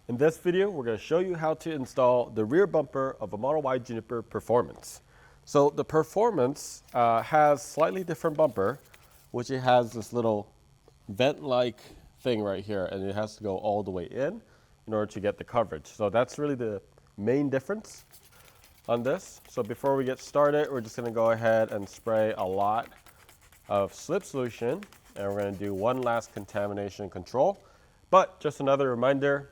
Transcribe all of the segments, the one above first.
In this video, we're going to show you how to install the rear bumper of a Model Y Juniper Performance. So the Performance has slightly different bumper, which it has this little vent-like thing right here, and it has to go all the way in order to get the coverage. So that's really the main difference on this. So before we get started, we're just going to go ahead and spray a lot of slip solution, and we're going to do one last contamination control. But just another reminder,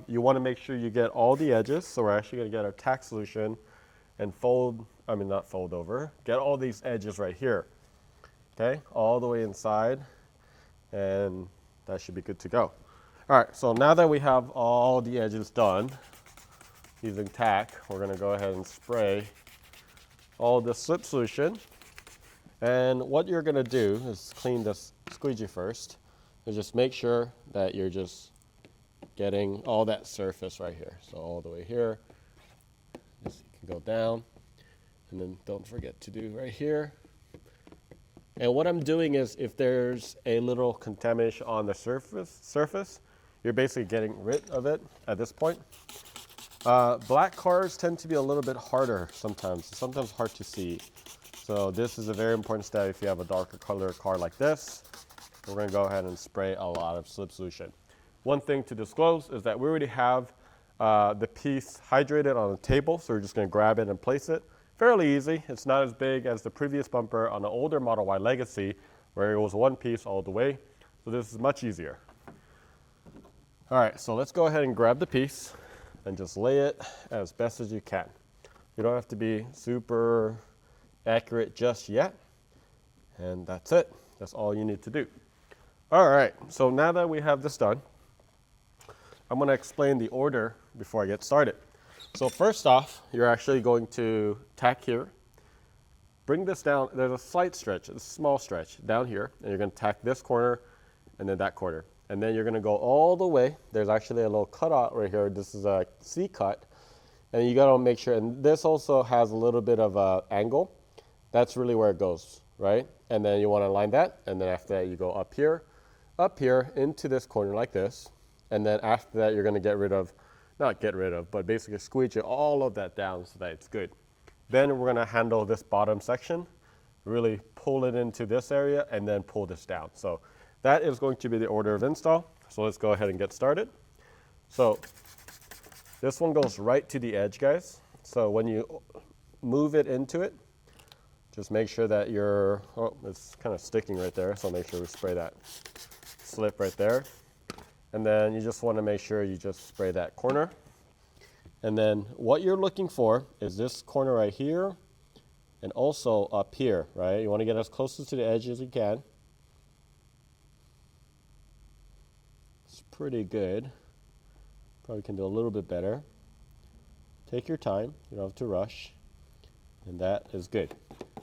you want to make sure you get all the edges. So we're actually going to get our Tack solution and not fold over, get all these edges right here, okay, all the way inside, and that should be good to go. All right, so now that we have all the edges done using Tack, we're going to go ahead and spray all the slip solution. And what you're going to do is clean this squeegee first, and just make sure that you're just getting all that surface right here. So all the way here, just you can go down, and then don't forget to do right here. And what I'm doing is, if there's a little contamination on the surface, you're basically getting rid of it at this point. Black cars tend to be a little bit harder sometimes hard to see. So this is a very important step if you have a darker color car like this. We're going to go ahead and spray a lot of slip solution. One thing to disclose is that we already have the piece hydrated on the table, so we're just going to grab it and place it. Fairly easy. It's not as big as the previous bumper on the older Model Y Legacy, where it was one piece all the way. So this is much easier. All right, so let's go ahead and grab the piece and just lay it as best as you can. You don't have to be super accurate just yet, and that's it. That's all you need to do. All right, so now that we have this done, I'm going to explain the order before I get started. So first off, you're actually going to tack here, bring this down. There's a slight stretch, a small stretch down here, and you're going to tack this corner and then that corner, and then you're going to go all the way. There's actually a little cutout right here. This is a C cut, and you got to make sure, and this also has a little bit of an angle. That's really where it goes, right? And then you want to align that, and then after that you go up here into this corner like this, and then after that you're going to but basically squeeze all of that down so that it's good. Then we're going to handle this bottom section, really pull it into this area, and then pull this down. So that is going to be the order of install. So let's go ahead and get started. So this one goes right to the edge, guys. So when you move it into it, just make sure that it's kind of sticking right there, so make sure we spray that slip right there. And then you just want to make sure you just spray that corner. And then what you're looking for is this corner right here and also up here, right? You want to get as close to the edge as you can. It's pretty good. Probably can do a little bit better. Take your time, you don't have to rush. And that is good.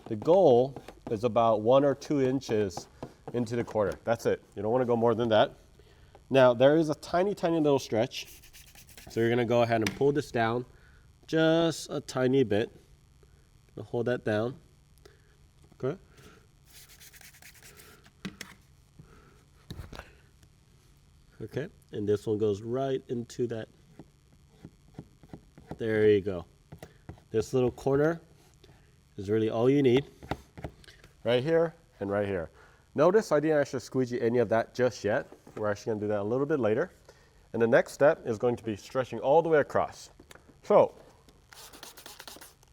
The goal is about 1 or 2 inches into the corner. That's it. You don't want to go more than that. Now, there is a tiny, tiny little stretch. So you're going to go ahead and pull this down just a tiny bit. Hold that down. Okay. Okay. And this one goes right into that. There you go. This little corner is really all you need. Right here and right here. Notice I didn't actually squeegee any of that just yet. We're actually going to do that a little bit later. And the next step is going to be stretching all the way across. So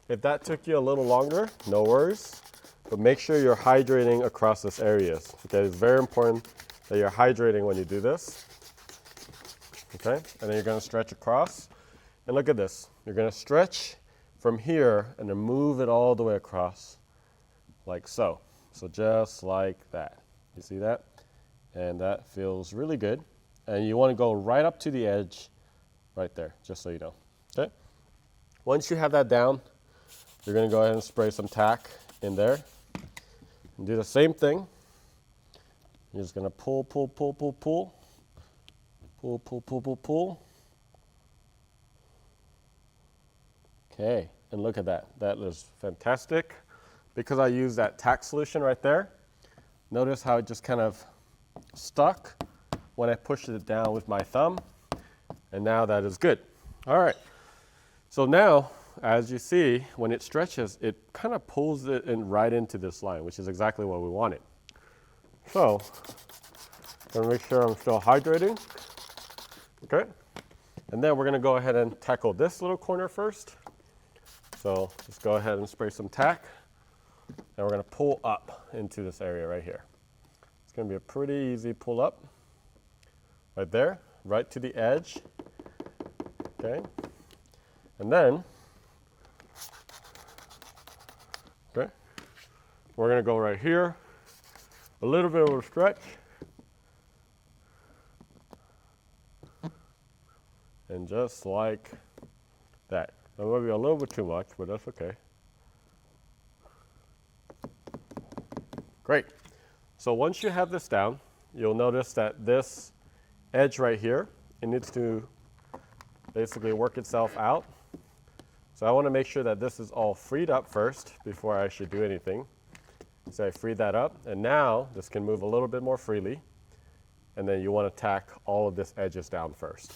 if that took you a little longer, no worries. But make sure you're hydrating across this areas. Okay, it's very important that you're hydrating when you do this. Okay, and then you're going to stretch across. And look at this. You're going to stretch from here and then move it all the way across like so. So just like that. You see that? And that feels really good. And you want to go right up to the edge right there, just so you know. Okay? Once you have that down, you're going to go ahead and spray some Tack in there. And do the same thing. You're just going to pull, pull, pull, pull, pull. Pull, pull, pull, pull, pull. Okay, and look at that. That is fantastic. Because I use that Tack solution right there, notice how it just kind of stuck when I pushed it down with my thumb. And now that is good. All right. So now, as you see, when it stretches, it kind of pulls it in right into this line, which is exactly what we wanted. So, I'm gonna make sure I'm still hydrating. Okay. And then we're gonna go ahead and tackle this little corner first. So just go ahead and spray some tack. And we're gonna pull up into this area right here. It's gonna be a pretty easy pull up. Right there, right to the edge. Okay. And then, okay, we're gonna go right here. A little bit of a stretch. And just like that. That might be a little bit too much, but that's okay. Great. So once you have this down, you'll notice that this edge right here, it needs to basically work itself out. So I want to make sure that this is all freed up first before I actually do anything. So I freed that up, and now this can move a little bit more freely. And then you want to tack all of this edges down first.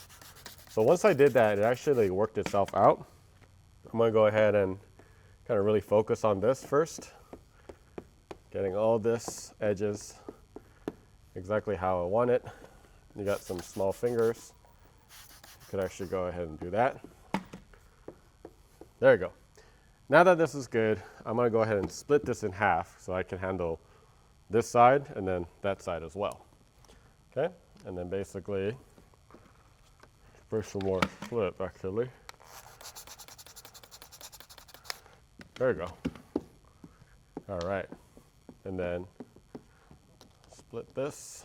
So once I did that, it actually worked itself out. I'm going to go ahead and kind of really focus on this first. Getting all this edges exactly how I want it. You got some small fingers. You could actually go ahead and do that. There you go. Now that this is good, I'm going to go ahead and split this in half so I can handle this side and then that side as well. Okay, and then basically, for some more flip actually. There you go. All right, and then split this.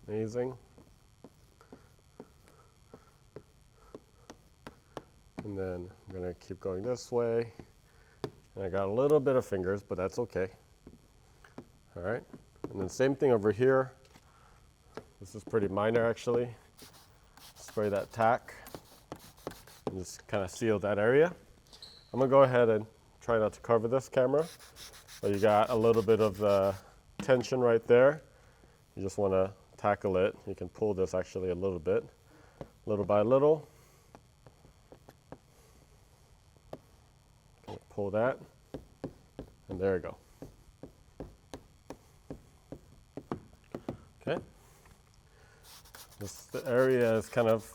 Amazing. And then I'm going to keep going this way. And I got a little bit of fingers, but that's okay. All right. And then same thing over here. This is pretty minor actually. Spray that tack and just kind of seal that area. I'm going to go ahead and try not to cover this camera. But you got a little bit of the tension right there. You just want to tackle it. You can pull this actually a little bit, little by little. Pull that, and there you go. Okay. The area is kind of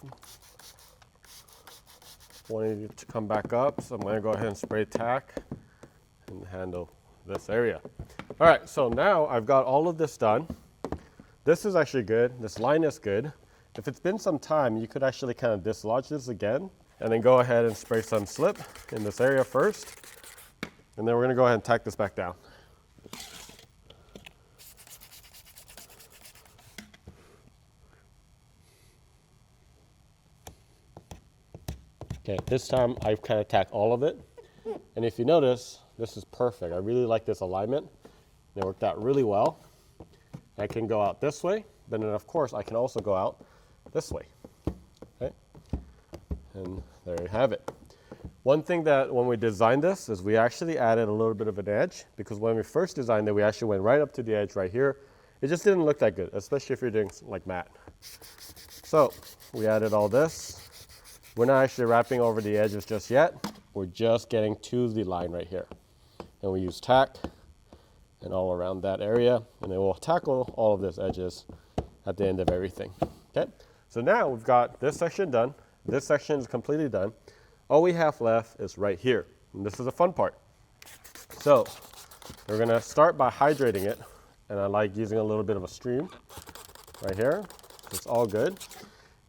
wanting it to come back up, so I'm going to go ahead and spray tack and handle this area. All right, so now I've got all of this done. This is actually good. This line is good. If it's been some time, you could actually kind of dislodge this again and then go ahead and spray some slip in this area first. And then we're going to go ahead and tack this back down. Okay, this time I've kind of tacked all of it. And if you notice, this is perfect. I really like this alignment. It worked out really well. I can go out this way, but then of course I can also go out this way. Okay, and there you have it. One thing that when we designed this is we actually added a little bit of an edge, because when we first designed it, we actually went right up to the edge right here. It just didn't look that good, especially if you're doing like matte. So we added all this. We're not actually wrapping over the edges just yet. We're just getting to the line right here. And we use tack and all around that area, and then we'll tackle all of these edges at the end of everything. Okay, so now we've got this section done. This section is completely done. All we have left is right here, and this is the fun part. So we're gonna start by hydrating it, and I like using a little bit of a stream right here. It's all good.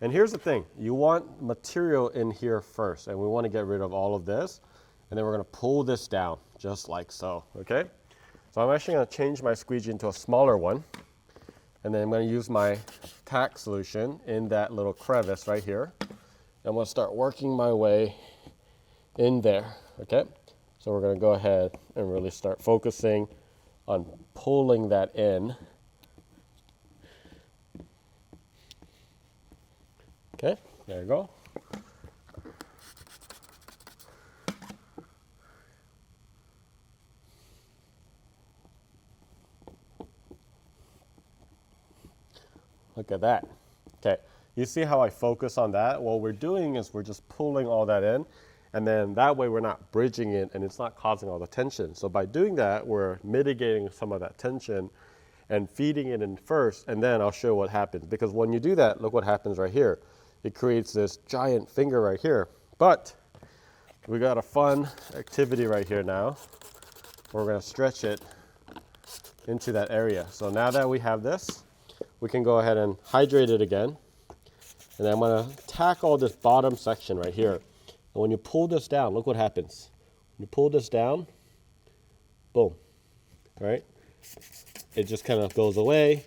And here's the thing, you want material in here first, and we want to get rid of all of this, and then we're going to pull this down just like so. Okay, so I'm actually going to change my squeegee into a smaller one, and then I'm going to use my tack solution in that little crevice right here. I'm going to start working my way in there. Okay, so we're going to go ahead and really start focusing on pulling that in. Okay, there you go. Look at that. Okay, you see how I focus on that? What we're doing is we're just pulling all that in, and then that way we're not bridging it and it's not causing all the tension. So by doing that, we're mitigating some of that tension and feeding it in first, and then I'll show what happens. Because when you do that, look what happens right here. It creates this giant finger right here. But we got a fun activity right here now. We're gonna stretch it into that area. So now that we have this, we can go ahead and hydrate it again. And then I'm gonna tackle this bottom section right here. And when you pull this down, look what happens. When you pull this down, boom, right? It just kind of goes away.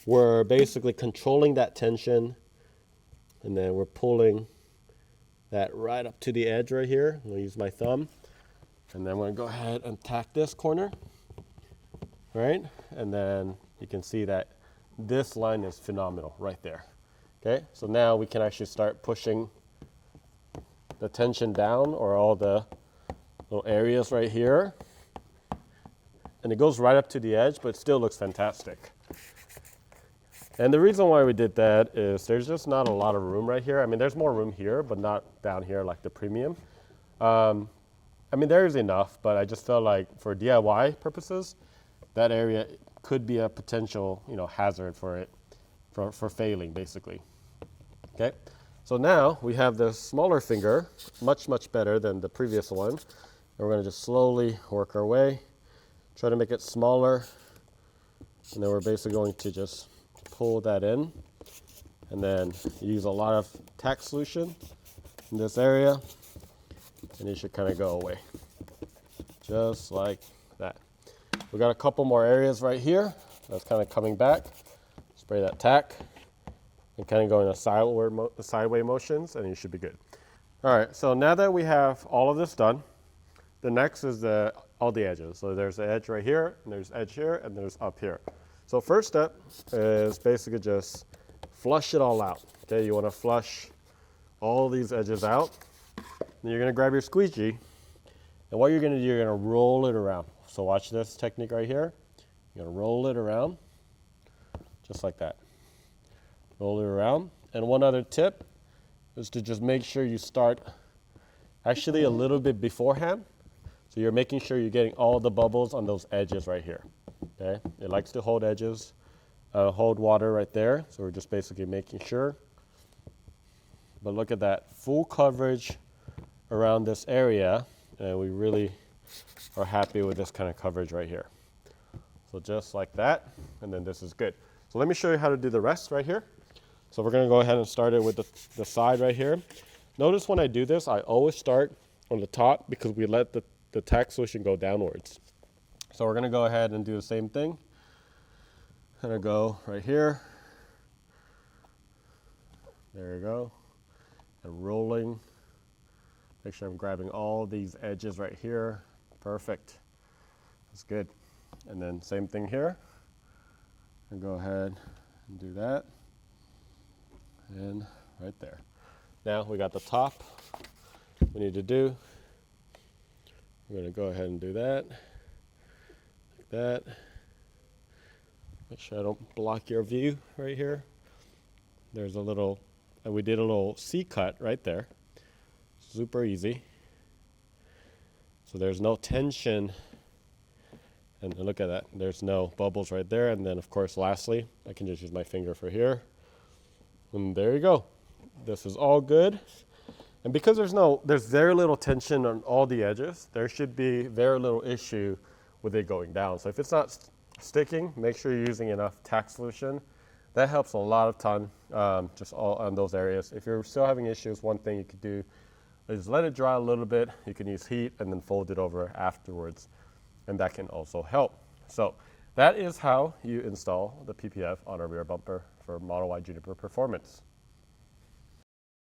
We're basically controlling that tension, and then we're pulling that right up to the edge right here. I'm gonna use my thumb, and then I'm gonna go ahead and tack this corner, right? And then you can see that this line is phenomenal right there. Okay, so now we can actually start pushing the tension down, or all the little areas right here. And it goes right up to the edge, but it still looks fantastic. And the reason why we did that is there's just not a lot of room right here. I mean, there's more room here, but not down here like the premium. I mean, there is enough, but I just felt like for DIY purposes, that area could be a potential, hazard for it, for failing, basically. Okay, so now we have the smaller finger, much, much better than the previous one. And we're gonna just slowly work our way. Try to make it smaller, and then we're basically going to just pull that in, and then use a lot of Tack solution in this area, and it should kind of go away, just like that. We got a couple more areas right here that's kind of coming back. Spray that Tack, and kind of go in a sideways motions, and you should be good. All right, so now that we have all of this done, the next is all the edges. So there's the edge right here, and there's edge here, and there's up here. So first step is basically just flush it all out. Okay, you want to flush all these edges out. Then you're going to grab your squeegee, and what you're going to do, you're going to roll it around. So watch this technique right here. You're going to roll it around, just like that. Roll it around. And one other tip is to just make sure you start actually a little bit beforehand. So you're making sure you're getting all the bubbles on those edges right here. Okay, it likes to hold edges, hold water right there. So we're just basically making sure. But look at that, full coverage around this area, and we really are happy with this kind of coverage right here. So just like that, and then this is good. So let me show you how to do the rest right here. So we're gonna go ahead and start it with the side right here. Notice when I do this, I always start on the top because we let the Tack solution go downwards. So we're gonna go ahead and do the same thing. Gonna go right here. There we go. And rolling. Make sure I'm grabbing all these edges right here. Perfect. That's good. And then same thing here. And go ahead and do that. And right there. Now we got the top we need to do. We're going to go ahead and do that, like that. Make sure I don't block your view right here. There's a little, and we did a little C cut right there. Super easy. So there's no tension, and look at that. There's no bubbles right there. And then of course, lastly, I can just use my finger for here. And there you go. This is all good. And because there's very little tension on all the edges, there should be very little issue with it going down. So if it's not sticking, make sure you're using enough Tack solution. That helps a lot of ton, just all on those areas. If you're still having issues, one thing you could do is let it dry a little bit. You can use heat and then fold it over afterwards, and that can also help. So that is how you install the PPF on a rear bumper for Model Y Juniper Performance.